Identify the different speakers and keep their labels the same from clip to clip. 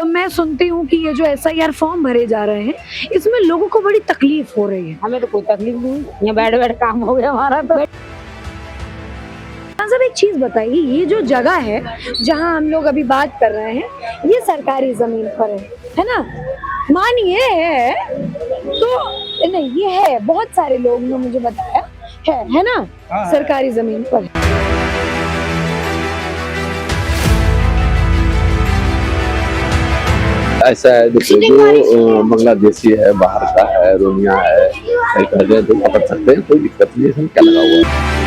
Speaker 1: मैं सुनती हूँ कि ये जो एसआईआर फॉर्म भरे जा रहे हैं, इसमें लोगों को बड़ी तकलीफ हो रही है।
Speaker 2: हमें तो कोई तकलीफ नहीं, यहाँ बैठ बैठ काम हो गया हमारा तो।
Speaker 1: सब एक चीज बताइए, ये जो जगह है जहाँ हम लोग अभी बात कर रहे हैं, ये सरकारी जमीन पर है ना? मानिए है तो नहीं, ये है, बहुत सारे लोग ने मुझे बताया है ना? सरकारी जमीन पर।
Speaker 3: ऐसा है, देखो जो बांग्लादेशी है, बाहर का है, रोहिंग्या है, तो पकड़ सकते हैं, कोई दिक्कत नहीं है। क्या लगा हुआ है?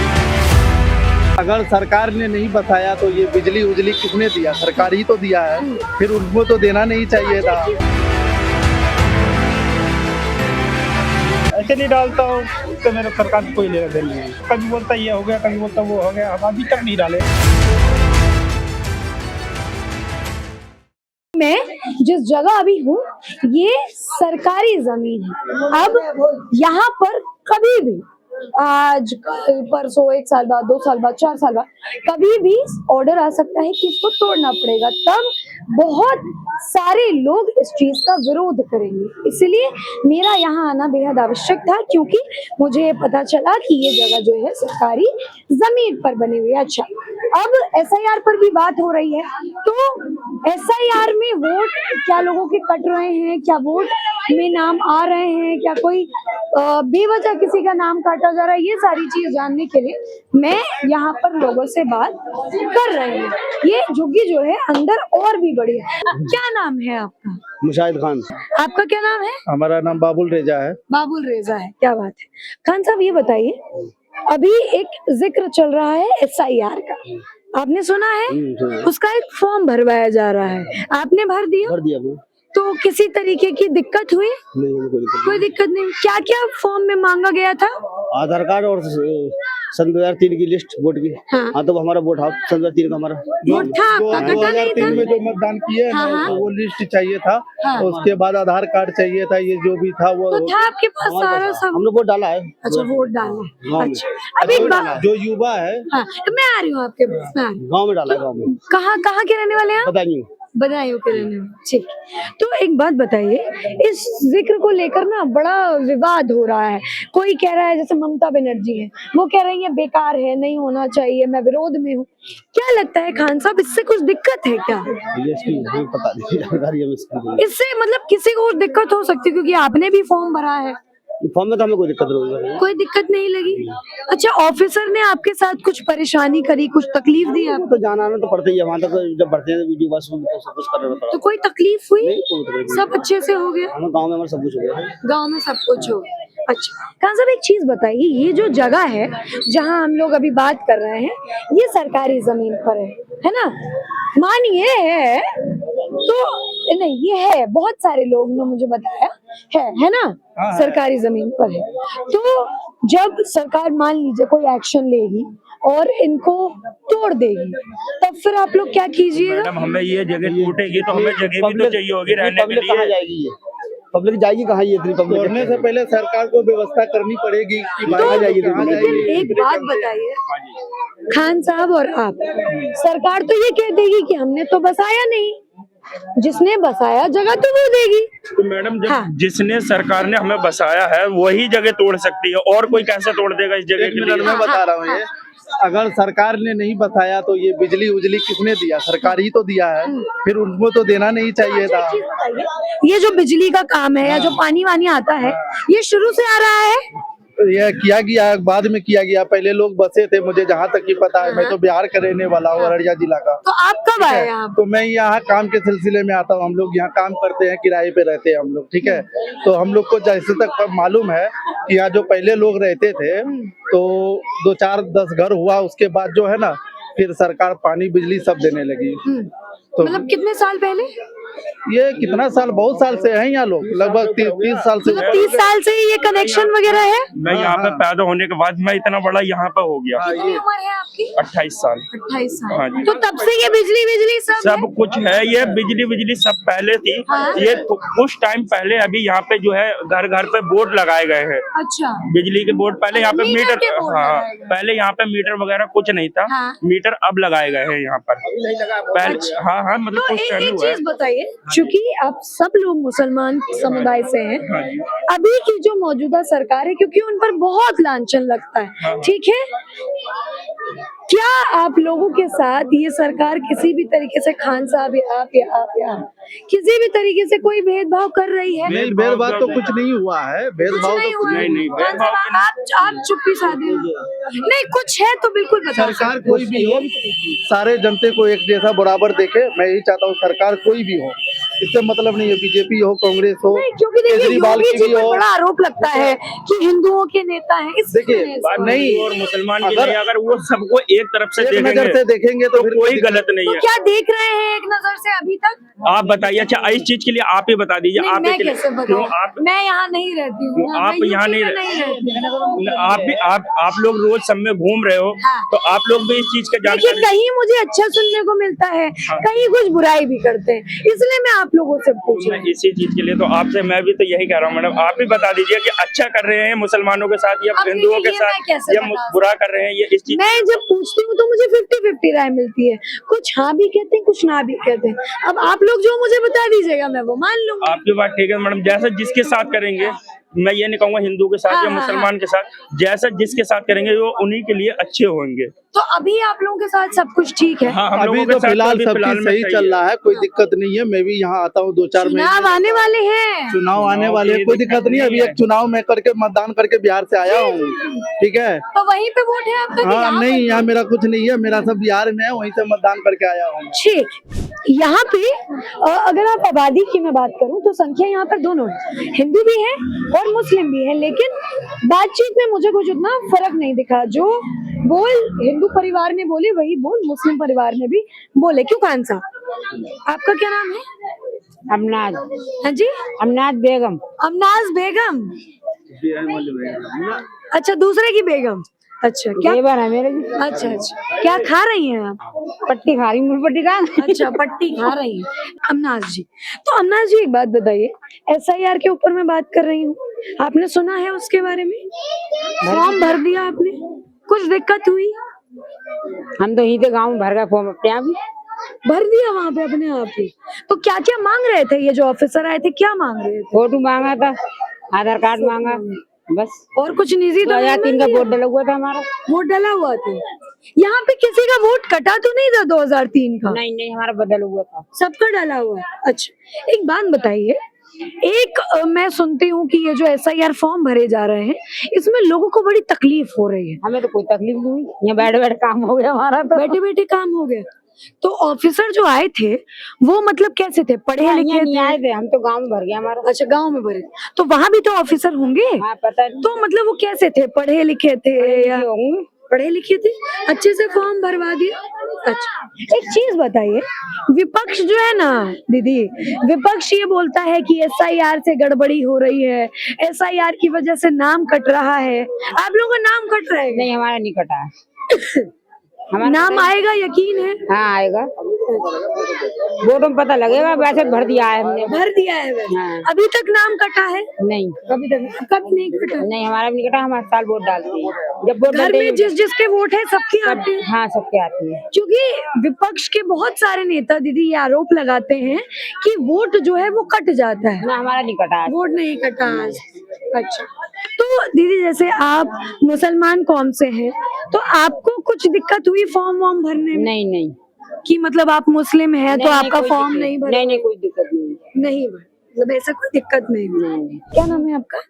Speaker 4: अगर सरकार ने नहीं बताया तो ये बिजली उजली किसने दिया? सरकार ही तो दिया है, फिर उनको तो देना नहीं चाहिए था।
Speaker 5: ऐसे नहीं डालता हूँ तो मेरे सरकार को कोई लेना देना नहीं। कभी बोलता ये हो गया, कभी बोलता वो हो गया, हम अभी तक नहीं डाले।
Speaker 1: मैं जिस जगह अभी हूँ ये सरकारी जमीन है। अब यहाँ पर कभी भी, आज कल परसों, 1 साल बाद, 2 साल बाद, 4 साल बाद, कभी भी ऑर्डर आ सकता है कि इसको तोड़ना पड़ेगा। तब बहुत सारे लोग इस चीज का विरोध करेंगे। इसलिए मेरा यहाँ आना बेहद आवश्यक था, क्योंकि मुझे पता चला कि ये जगह जो है सरकारी जमीन पर बनी हुई है। अच्छा, अब एसआईआर पर भी बात हो रही है, तो एसआईआर में वोट क्या लोगों के कट रहे हैं, क्या वोट में नाम आ रहे हैं, क्या कोई बेवजह किसी का नाम काटा जा रहा है, ये सारी चीज जानने के लिए मैं यहाँ पर लोगों से बात कर रही हूँ। ये झुग्गी जो है अंदर और भी बड़ी है। क्या नाम है आपका?
Speaker 4: मुशाहिद खान।
Speaker 1: आपका क्या नाम है?
Speaker 4: हमारा नाम बाबुल रेजा है।
Speaker 1: बाबुल रेजा है, क्या बात है। खान साहब ये बताइए, अभी एक जिक्र चल रहा है एसआईआर का, आपने सुना है? उसका एक फॉर्म भरवाया जा रहा है, आपने भर दिया? तो किसी तरीके की दिक्कत हुई?
Speaker 4: नहीं,
Speaker 1: कोई दिक्कत नहीं। क्या क्या फॉर्म में मांगा गया था?
Speaker 4: आधार कार्ड और सन 2003 की लिस्ट वोट की। हाँ, तो हमारा वोट था सन 2003 का, हमारा
Speaker 1: वोट था आपका, कटा नहीं था?
Speaker 4: 2003 में जो मतदान किए तो वो लिस्ट चाहिए था। उसके बाद आधार कार्ड चाहिए था, ये जो भी था वो
Speaker 1: तो था आपके पास सारा सब?
Speaker 4: हमने वोट डाला है।
Speaker 1: अच्छा, वोट डाला है। अच्छा, अब एक बात,
Speaker 4: जो युवा है,
Speaker 1: हाँ, तो मैं आ रही हूँ आपके पास।
Speaker 4: गाँव में डाला है। गाँव में
Speaker 1: कहाँ के रहने वाले हैं?
Speaker 4: बताइए।
Speaker 1: बदायूं के रहने वाले, ठीक। तो एक बात बताइए, इस जिक्र को लेकर ना बड़ा विवाद हो रहा है। कोई कह रहा है, जैसे ममता बनर्जी है, वो कह रही है बेकार है, नहीं होना चाहिए, मैं विरोध में हूँ। क्या लगता है खान साहब, इससे कुछ दिक्कत है क्या?
Speaker 4: पता नहीं,
Speaker 1: इससे मतलब किसी को दिक्कत हो सकती है, क्योंकि आपने भी फॉर्म भरा है।
Speaker 4: फॉर्म में तो हमें कोई दिक्कत नहीं,
Speaker 1: कोई दिक्कत नहीं लगी। अच्छा, ऑफिसर ने आपके साथ कुछ परेशानी करी, कुछ तकलीफ दी आपको?
Speaker 4: तो जाना ना तो पड़ता ही है वहाँ तक, जब बढ़ते हैं वीडियो बस तो सब कुछ करना पड़ता है।
Speaker 1: तो कोई तकलीफ हुई?
Speaker 4: नहीं,
Speaker 1: सब अच्छे से हो गया?
Speaker 4: हमें गाँव में हमारा सब कुछ हो गया।
Speaker 1: गाँव में सब कुछ हो गया। अच्छा, खान साहब एक चीज बताइए, ये जो जगह है जहाँ हम लोग अभी बात कर रहे हैं, ये सरकारी जमीन पर है ना? मानिए है तो नहीं, ये है, बहुत सारे लोग ने मुझे बताया है ना? सरकारी जमीन पर है। तो जब सरकार मान लीजिए कोई एक्शन लेगी और इनको तोड़ देगी, तब फिर आप लोग क्या कीजिएगा?
Speaker 5: मैडम, हमें ये जगह टूटेगी तो हमें जगह भी तो चाहिए होगी रहने के लिए।
Speaker 4: कहाँ जाएगी ये पब्लिक? जाएगी कहाँ? ये इतनी पब्लिक तोड़ने से पहले सरकार को व्यवस्था करनी पड़ेगी कि
Speaker 1: कहाँ जाएगी। लेकिन एक बात बताइए खान साहब और आप, सरकार तो ये कह देगी कि हमने तो बसाया नहीं, जिसने बसाया जगह तो वो देगी।
Speaker 5: तो मैडम, जब जिसने सरकार ने हमें बसाया है वही जगह तोड़ सकती है, और कोई कैसे तोड़ देगा इस जगह के लिए?
Speaker 4: मैं बता रहा हूँ, ये अगर सरकार ने नहीं बताया तो ये बिजली उजली किसने दिया? सरकार ही तो दिया है, फिर उनको तो देना नहीं चाहिए था।
Speaker 1: ये जो बिजली का काम है या जो पानी वानी आता है, ये शुरू से आ रहा है?
Speaker 4: यह किया गया, बाद में किया गया। पहले लोग बसे थे, मुझे जहाँ तक की पता है। मैं तो बिहार का रहने वाला हूँ, अररिया जिला का।
Speaker 1: तो आप कब आए यहाँ?
Speaker 4: तो मैं यहाँ काम के सिलसिले में आता हूँ। हम लोग यहाँ काम करते हैं, किराए पे रहते हैं हम लोग, ठीक है। तो हम लोग को जैसे तक मालूम है कि यहाँ जो पहले लोग रहते थे, तो 2, 4, 10 घर हुआ, उसके बाद जो है ना, फिर सरकार पानी बिजली सब देने लगी।
Speaker 1: तो मतलब कितने साल पहले?
Speaker 4: ये कितना साल, बहुत साल से हैं यहाँ लोग, लगभग 30 साल से।
Speaker 1: 30 साल से ये कनेक्शन वगैरह है?
Speaker 5: मैं यहाँ पे पैदा होने के बाद मैं इतना बड़ा यहाँ पे हो गया।
Speaker 1: कितनी उम्र है आपकी?
Speaker 5: 28 साल।
Speaker 1: 28 साल।
Speaker 5: हाँ जी।
Speaker 1: तो तब से ये बिजली
Speaker 5: सब कुछ है, ये बिजली सब पहले थी। ये कुछ टाइम पहले अभी यहाँ पे जो है घर घर पे बोर्ड लगाए गए हैं।
Speaker 1: अच्छा,
Speaker 5: बिजली के बोर्ड। पहले यहाँ पे मीटर, हाँ, पहले यहाँ पे मीटर वगैरह कुछ नहीं था। मीटर अब लगाए गए हैं यहाँ पर। पहले हाँ, मतलब कुछ टाइम हुआ है।
Speaker 1: चीज बताइए, चूंकि आप सब लोग मुसलमान समुदाय से हैं,
Speaker 5: हाँ जी।
Speaker 1: अभी की जो मौजूदा सरकार है, क्योंकि उन पर बहुत लांछन लगता है, ठीक है, क्या आप लोगों के साथ ये सरकार किसी भी तरीके से, खान साहब या आप किसी भी तरीके से कोई भेदभाव कर रही है?
Speaker 4: नहीं, भेदभाव तो कुछ नहीं हुआ है,
Speaker 1: कुछ
Speaker 4: भेदभाव
Speaker 1: नहीं
Speaker 4: तो
Speaker 1: हुआ है।
Speaker 5: नहीं,
Speaker 1: खान
Speaker 5: भेदभाव
Speaker 1: साहब, आप चुप्पी साधे नहीं, कुछ है तो बिल्कुल बताओ।
Speaker 4: सरकार कोई भी हो, सारे जनते को एक जैसा बराबर देखे, मैं यही चाहता हूँ, सरकार कोई भी हो, इससे मतलब नहीं है बीजेपी हो, कांग्रेस हो,
Speaker 1: नहीं, क्योंकि देखिए
Speaker 4: केजरीवाल
Speaker 1: योगी
Speaker 4: की
Speaker 1: जी
Speaker 4: भी
Speaker 1: पर
Speaker 4: हो।
Speaker 1: बड़ा आरोप लगता है कि हिंदुओं के नेता हैं।
Speaker 4: देखिए,
Speaker 5: बात
Speaker 4: नहीं,
Speaker 5: हिंदू और मुसलमान की
Speaker 4: अगर-
Speaker 5: नहीं, अगर वो सबको एक तरफ से
Speaker 4: एक नजर
Speaker 5: देखेंगे
Speaker 4: से देखेंगे तो
Speaker 5: तो
Speaker 4: फिर
Speaker 5: कोई गलत नहीं
Speaker 1: तो
Speaker 5: है।
Speaker 1: क्या देख रहे हैं एक नजर से अभी तक?
Speaker 5: आप बताइए। अच्छा, इस चीज के लिए आप ही बता दीजिए।
Speaker 1: नहीं,
Speaker 5: आप
Speaker 1: मैं
Speaker 5: ही के लिए
Speaker 1: कैसे
Speaker 5: क्यों
Speaker 1: बताऊं?
Speaker 5: आप
Speaker 1: मैं यहाँ नहीं रहती हूँ,
Speaker 5: क्यों
Speaker 1: मैं
Speaker 5: आप
Speaker 1: यूपी
Speaker 5: यहाँ
Speaker 1: में
Speaker 5: नहीं
Speaker 1: नहीं रहती।
Speaker 5: आप भी आप लोग रोज सब में घूम रहे हो,
Speaker 1: हाँ।
Speaker 5: तो आप लोग भी इस चीज का
Speaker 1: देखिए,
Speaker 5: जानकारी।
Speaker 1: कहीं मुझे अच्छा सुनने को मिलता है,
Speaker 5: हाँ।
Speaker 1: कहीं कुछ बुराई भी करते हैं, इसलिए मैं आप लोगों से पूछ
Speaker 5: तो
Speaker 1: रही
Speaker 5: मैं
Speaker 1: हूँ।
Speaker 5: इसी चीज के लिए तो आपसे मैं भी तो यही कह रहा हूँ मैडम, आप ही बता दीजिए कि अच्छा कर रहे हैं मुसलमानों के साथ या
Speaker 1: अब
Speaker 5: हिंदुओं के
Speaker 1: देखिए, मैं
Speaker 5: साथ,
Speaker 1: कैसे
Speaker 5: या
Speaker 1: बता
Speaker 5: बुरा कर रहे हैं ये इस चीज।
Speaker 1: मैं जब पूछती हूँ तो मुझे 50-50 राय मिलती है, कुछ हाँ भी कहते हैं, कुछ ना भी कहते हैं। अब आप लोग जो मुझे बता दीजिएगा मैं वो मान लूंगा।
Speaker 5: आपकी बात ठीक है मैडम, जैसा जिसके साथ करेंगे, मैं ये नहीं कहूंगा हिंदू के साथ
Speaker 1: हाँ,
Speaker 5: या
Speaker 1: हाँ,
Speaker 5: मुसलमान के साथ, जैसा जिसके साथ करेंगे वो उन्हीं के लिए अच्छे होंगे।
Speaker 1: तो अभी आप लोगों के साथ सब कुछ ठीक है?
Speaker 5: हाँ, हम
Speaker 4: अभी
Speaker 5: लोगों के
Speaker 4: तो
Speaker 5: साथ
Speaker 4: फिलहाल
Speaker 5: अभी
Speaker 4: सब
Speaker 5: फिलहाल
Speaker 4: चीज
Speaker 5: में
Speaker 4: सही चल
Speaker 5: है।
Speaker 4: रहा है, कोई दिक्कत नहीं है। मैं भी यहाँ आता हूँ 2-4
Speaker 1: चुनाव
Speaker 4: महीने,
Speaker 1: आने वाले हैं।
Speaker 4: चुनाव आने
Speaker 5: चुनाव
Speaker 4: वाले
Speaker 5: की
Speaker 4: हैं, कोई दिक्कत नहीं है। अभी
Speaker 5: है।
Speaker 4: एक चुनाव में करके मतदान करके बिहार से आया हूँ, ठीक है।
Speaker 1: तो वहीं पे वोट है आपका कि
Speaker 4: हाँ,
Speaker 1: यहाँ
Speaker 4: नहीं,
Speaker 1: पर?
Speaker 4: यहाँ मेरा कुछ नहीं है, मेरा सब बिहार में है, वहीं से मतदान करके आया हूँ।
Speaker 1: ठीक, यहाँ पे अगर आप आबादी की मैं बात करूं तो संख्या यहाँ पर दोनों है, हिंदू भी है और मुस्लिम भी है, लेकिन बातचीत में मुझे कुछ उतना फर्क नहीं दिखा। जो बोल हिंदू परिवार ने बोले वही बोल मुस्लिम परिवार ने भी बोले। क्यों खान साहब, आपका क्या नाम है?
Speaker 2: अमनाज
Speaker 1: हाँ जी,
Speaker 2: अमनाज बेगम।
Speaker 1: अमनाज बेगम। अच्छा, दूसरे की बेगम। अच्छा, क्या?
Speaker 2: देवर है मेरे जी।
Speaker 1: अच्छा, क्या खा रही हैं आप?
Speaker 2: पट्टी खा रही, मूल पट्टी खा।
Speaker 1: अच्छा, पट्टी खा रही है अमनाज जी। तो अमनाज जी एक बात बताइए, SIR के ऊपर मैं बात कर रही हूँ, आपने सुना है उसके बारे में? फॉर्म भर दिया आपने, कुछ दिक्कत हुई?
Speaker 2: हम तो यहीं थे गाँव में, भर गए फॉर्म अपने आप ही।
Speaker 1: भर दिया वहाँ पे अपने आप ही? तो क्या क्या मांग रहे थे ये जो ऑफिसर आए थे, क्या मांग रहे थे?
Speaker 2: फोटो मांगा था, आधार कार्ड मांगा, बस।
Speaker 1: और कुछ निजी तो नहीं
Speaker 2: 2003 का
Speaker 1: मांगे?
Speaker 2: वोट डला हुआ था हमारा।
Speaker 1: वोट डला हुआ था? यहाँ पे किसी का वोट कटा तो नहीं था 2003 का?
Speaker 2: नहीं नहीं, हमारा बदल हुआ था।
Speaker 1: सबका डाला हुआ है? अच्छा, एक बात बताइए, एक मैं सुनती हूँ कि ये जो SIR फॉर्म भरे जा रहे हैं, इसमें लोगों को बड़ी तकलीफ हो रही है।
Speaker 2: हमें तो कोई तकलीफ नहीं हुई, यहाँ बैठे बैठे काम हो गया हमारा तो।
Speaker 1: बैठे बैठे काम हो गया। तो ऑफिसर जो आए थे वो मतलब कैसे थे, पढ़े
Speaker 2: यहाँ
Speaker 1: लिखे
Speaker 2: नहीं
Speaker 1: थे?
Speaker 2: आए थे, हम तो गाँव में भर गया हमारा।
Speaker 1: अच्छा, गांव में भरे, तो वहां भी तो ऑफिसर होंगे?
Speaker 2: हाँ, पता नहीं।
Speaker 1: तो मतलब वो कैसे थे, पढ़े लिखे थे या?
Speaker 2: होंगे।
Speaker 1: पढ़े लिखे थे, अच्छे से फॉर्म भरवा दिया। अच्छा, एक चीज बताइए, विपक्ष जो है ना दीदी, विपक्ष ये बोलता है कि SIR से गड़बड़ी हो रही है, SIR की वजह से नाम कट रहा है। आप लोगों का नाम कट रहा है?
Speaker 2: नहीं, हमारा नहीं कटा है। हमारा
Speaker 1: नाम आएगा, यकीन है?
Speaker 2: हाँ, आएगा, वोट में पता लगेगा। वैसे भर दिया है हमने।
Speaker 1: भर दिया है वैसे?
Speaker 2: हाँ।
Speaker 1: अभी तक नाम कटा है?
Speaker 2: नहीं
Speaker 1: अभी तक कभी नहीं कटा?
Speaker 2: नहीं, हमारा भी नहीं कटा, हम हर साल वोट डालते हैं। जब वोट
Speaker 1: घर
Speaker 2: डालते
Speaker 1: में
Speaker 2: हैं
Speaker 1: जिस जिसके वोट है सबके
Speaker 2: सब,
Speaker 1: आते हैं?
Speaker 2: हाँ, सबके आती है।
Speaker 1: क्योंकि विपक्ष के बहुत सारे नेता दीदी ये आरोप लगाते हैं कि वोट जो है वो कट जाता है।
Speaker 2: ना, हमारा नहीं कटा है।
Speaker 1: वोट नहीं कटा आज। अच्छा, तो दीदी जैसे आप मुसलमान कौम से हैं, तो आपको कुछ दिक्कत हुई फॉर्म वॉर्म भरने में?
Speaker 2: नहीं नहीं
Speaker 1: कि मतलब आप मुस्लिम हैं तो
Speaker 2: नहीं,
Speaker 1: आपका
Speaker 2: कोई
Speaker 1: फॉर्म
Speaker 2: दिक्कत-
Speaker 1: नहीं भरा?
Speaker 2: नहीं नहीं, कोई दिक्कत नहीं।
Speaker 1: नहीं भरा, मतलब ऐसा कोई दिक्कत नहीं हुई।
Speaker 2: नहीं।
Speaker 1: क्या नाम है आपका?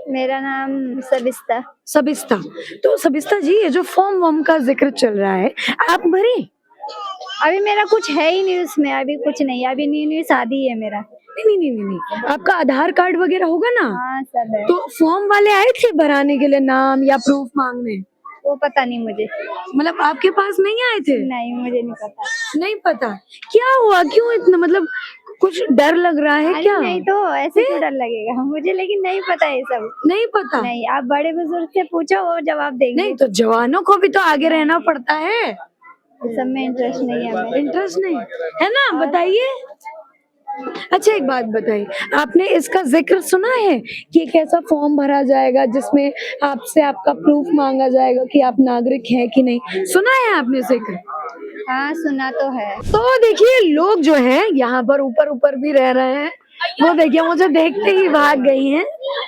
Speaker 6: मेरा नाम सबिस्ता।
Speaker 1: सबिस्ता। तो सबिस्ता जी, ये जो फॉर्म वॉर्म का जिक्र चल रहा है, आप भरे?
Speaker 6: अभी मेरा कुछ है ही नहीं उसमें, अभी कुछ नहीं, अभी न्यू न्यू शादी है मेरा।
Speaker 1: नहीं, आपका आधार कार्ड वगैरह होगा ना?
Speaker 6: हाँ, सब है।
Speaker 1: तो फॉर्म वाले आए थे भराने के लिए, नाम या प्रूफ मांगने?
Speaker 6: वो पता नहीं मुझे।
Speaker 1: मतलब आपके पास नहीं आए थे?
Speaker 6: नहीं, मुझे नहीं पता।
Speaker 1: नहीं पता। क्या हुआ, क्यों इतना, मतलब कुछ डर लग रहा है
Speaker 6: अरे
Speaker 1: क्या?
Speaker 6: नहीं, तो ऐसे क्यों डर लगेगा मुझे, लेकिन नहीं पता ये सब।
Speaker 1: नहीं पता?
Speaker 6: नहीं, आप बड़े बुजुर्ग से पूछो, वो जवाब देंगे।
Speaker 1: नहीं, तो जवानों को भी तो आगे रहना पड़ता है।
Speaker 6: इस सब में इंटरेस्ट नहीं है हमें।
Speaker 1: इंटरेस्ट नहीं है ना, बताइए। अच्छा, एक बात बताइए, आपने इसका जिक्र सुना है कि एक ऐसा फॉर्म भरा जाएगा जिसमें आपसे आपका प्रूफ मांगा जाएगा कि आप नागरिक हैं कि नहीं? सुना है आपने जिक्र?
Speaker 6: हाँ सुना तो है।
Speaker 1: तो देखिए लोग जो हैं यहाँ पर ऊपर ऊपर भी रह रहे हैं, वो देखिए मुझे देखते ही भाग गई हैं।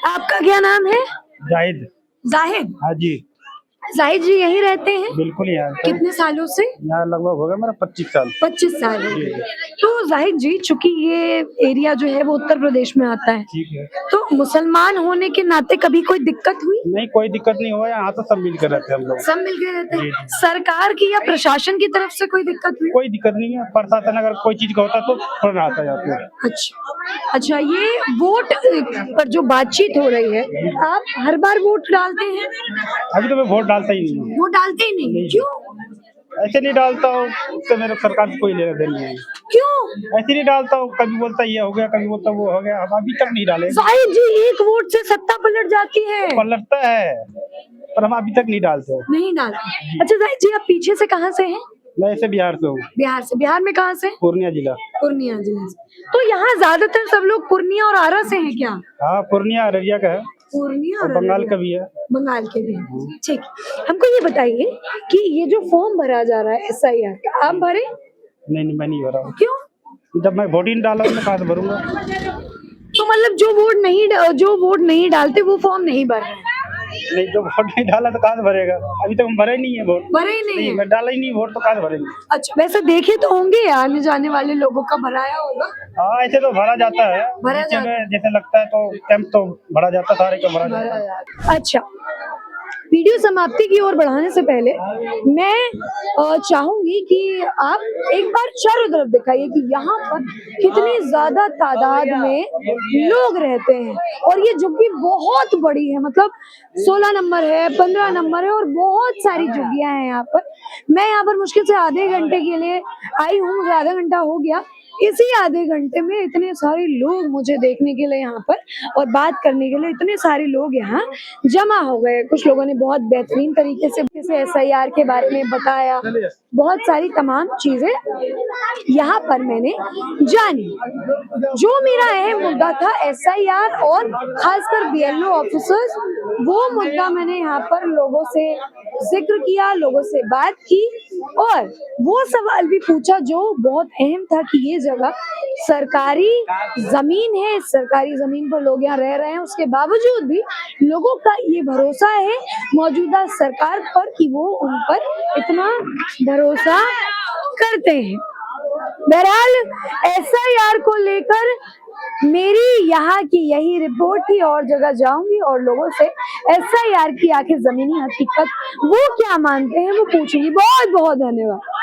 Speaker 1: आपका क्या नाम है?
Speaker 5: जाहिद।
Speaker 1: जाहिद।
Speaker 5: हाँ जी,
Speaker 1: जाहिद जी यहीं रहते हैं?
Speaker 5: बिल्कुल यार।
Speaker 1: कितने सालों से?
Speaker 5: यहाँ लगभग हो गया मेरा 25 साल।
Speaker 1: 25 साल हो गए। तो जाहिद जी, चूंकि ये एरिया जो है वो उत्तर प्रदेश में आता है,
Speaker 5: ठीक है,
Speaker 1: तो मुसलमान होने के नाते कभी कोई दिक्कत हुई?
Speaker 5: नहीं कोई दिक्कत नहीं हुआ, यहाँ तो सब मिल कर रहते हैं हम लोग।
Speaker 1: सब मिलके रहते हैं। सरकार की या प्रशासन की तरफ से कोई दिक्कत हुई?
Speaker 5: कोई दिक्कत नहीं है, प्रशासन अगर कोई चीज का होता तो फौरन आता जाते हैं।
Speaker 1: अच्छा, ये वोट पर जो बातचीत हो रही है, आप हर बार वोट डालते हैं?
Speaker 5: अभी तो मैं वोट डालता ही नहीं हूँ।
Speaker 1: वोट डालते ही नहीं, क्यों?
Speaker 5: ऐसे नहीं डालता हूँ, उससे मेरे सरकार से कोई लेना देना नहीं है।
Speaker 1: क्यों?
Speaker 5: ऐसे नहीं डालता हूँ, कभी बोलता ये हो गया, कभी बोलता वो हो गया, हम अभी तक नहीं डाले।
Speaker 1: जाहिद जी, एक वोट से सत्ता पलट जाती है।
Speaker 5: पलटता है, पर हम अभी तक नहीं डालते।
Speaker 1: नहीं डालते। अच्छा जाहिद जी, आप पीछे से कहाँ से हैं?
Speaker 5: मैं ऐसे बिहार से हूँ।
Speaker 1: बिहार से। बिहार में कहाँ से?
Speaker 5: पूर्णिया जिला।
Speaker 1: पूर्णिया जिले से। तो यहाँ ज्यादातर सब लोग पूर्णिया और आरा से हैं क्या?
Speaker 5: हाँ, पूर्णिया अररिया का है
Speaker 1: पूर्णिया
Speaker 5: और बंगाल का भी है।
Speaker 1: बंगाल के भी हैं। ठीक, हमको ये बताइए कि ये जो फॉर्म भरा जा रहा है SIR का, आप भरे?
Speaker 5: नहीं, मैं नहीं भरा हूँ।
Speaker 1: क्यों?
Speaker 5: जब मैं वोट ही नहीं डाला हूँ, मैं कहाँ से भरूंगा?
Speaker 1: तो मतलब जो वोट नहीं डालते वो फॉर्म नहीं भर रहे हैं?
Speaker 5: नहीं, जो वोट नहीं डाला तो कहाँ से भरेगा? अभी तक हम भरे नहीं है वोट।
Speaker 1: भरे ही नहीं है।
Speaker 5: मैं डाला ही नहीं वोट, तो कहाँ से भरेंगे?
Speaker 1: अच्छा, वैसे देखे तो होंगे आने जाने वाले लोगों का भराया होगा?
Speaker 5: हाँ, ऐसे तो भरा जाता है।
Speaker 1: भरा
Speaker 5: नीचे
Speaker 1: जाता
Speaker 5: में जैसे लगता है तो कैंप तो भरा जाता है, सारे का भरा जाता है।
Speaker 1: अच्छा, वीडियो समाप्ति की ओर बढ़ाने से पहले मैं चाहूंगी कि आप एक बार चारों तरफ दिखाइए कि यहाँ पर कितनी ज्यादा तादाद में लोग रहते हैं, और ये झुग्गी बहुत बड़ी है, मतलब 16 नंबर है, 15 नंबर है, और बहुत सारी झुग्गियां हैं यहाँ पर। मैं यहाँ पर मुश्किल से आधे घंटे के लिए आई हूँ, मुझे आधा घंटा हो गया। इसी आधे घंटे में इतने सारे लोग मुझे देखने के लिए यहाँ पर और बात करने के लिए इतने सारे लोग यहाँ जमा हो गए। कुछ लोगों ने बहुत बेहतरीन तरीके से SIR के बारे में बताया, बहुत सारी तमाम चीजें यहाँ पर मैंने जानी। जो मेरा अहम मुद्दा था SIR और खासकर BLO ऑफिसर्स, वो मुद्दा मैंने यहाँ पर लोगों से जिक्र किया, लोगों से बात की, और वो सवाल भी पूछा जो बहुत अहम था कि ये जगह सरकारी जमीन है, सरकारी जमीन पर लोग यहाँ रह रहे हैं, उसके बावजूद भी लोगों का ये भरोसा है मौजूदा सरकार पर कि वो उन पर इतना भरोसा करते हैं। बहरहाल SIR को लेकर मेरी यहाँ की यही रिपोर्ट थी, और जगह जाऊंगी और लोगों से SIR की आखिर जमीनी हकीकत वो क्या मानते हैं वो पूछूंगी। बहुत बहुत धन्यवाद।